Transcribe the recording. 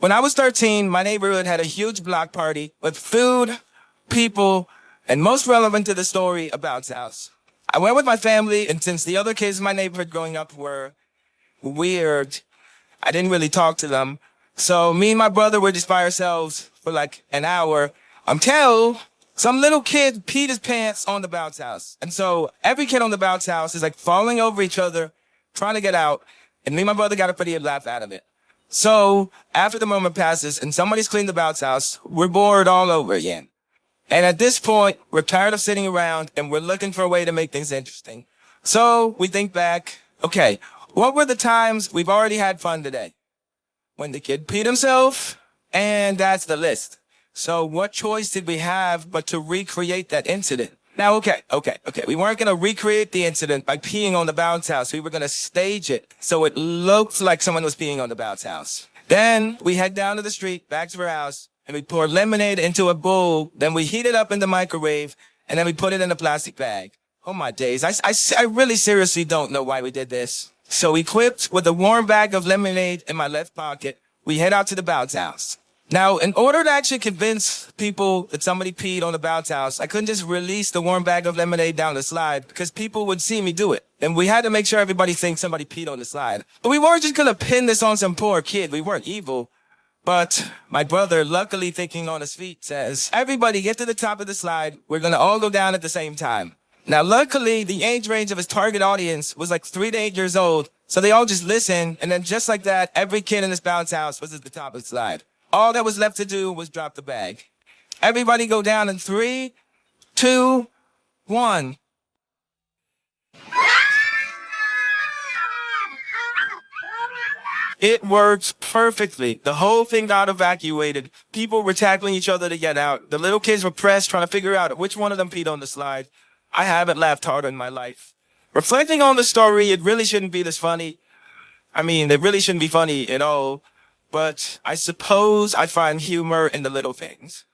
When I was 13, my neighborhood had a huge block party with food, people, and most relevant to the story, a bounce house. I went with my family, and since the other kids in my neighborhood growing up were weird, I didn't really talk to them. So me and my brother were just by ourselves for like an hour until some little kid peed his pants on the bounce house. And so every kid on the bounce house is like falling over each other, trying to get out. And me and my brother got a pretty good laugh out of it. So after the moment passes and somebody's cleaned the bounce house, we're bored all over again. And at this point, we're tired of sitting around and we're looking for a way to make things interesting. So we think back, okay, what were the times we've already had fun today? When the kid peed himself, and that's the list. So what choice did we have but to recreate that incident? Now, okay. We weren't going to recreate the incident by peeing on the bounce house. We were going to stage it so it looked like someone was peeing on the bounce house. Then we head down to the street, back to our house, and we pour lemonade into a bowl. Then we heat it up in the microwave, and then we put it in a plastic bag. Oh my days. I really seriously don't know why we did this. So equipped with a warm bag of lemonade in my left pocket, we head out to the bounce house. Now, in order to actually convince people that somebody peed on the bounce house, I couldn't just release the warm bag of lemonade down the slide because people would see me do it. And we had to make sure everybody thinks somebody peed on the slide. But we weren't just going to pin this on some poor kid. We weren't evil. But my brother, luckily thinking on his feet, says, everybody get to the top of the slide. We're going to all go down at the same time. Now, luckily, the age range of his target audience was like 3 to 8 years old. So they all just listened. And then just like that, every kid in this bounce house was at the top of the slide. All that was left to do was drop the bag. Everybody go down in 3, 2, 1. It worked perfectly. The whole thing got evacuated. People were tackling each other to get out. The little kids were pressed trying to figure out which one of them peed on the slide. I haven't laughed harder in my life. Reflecting on the story, it really shouldn't be this funny. I mean, it really shouldn't be funny at all. But I suppose I find humor in the little things.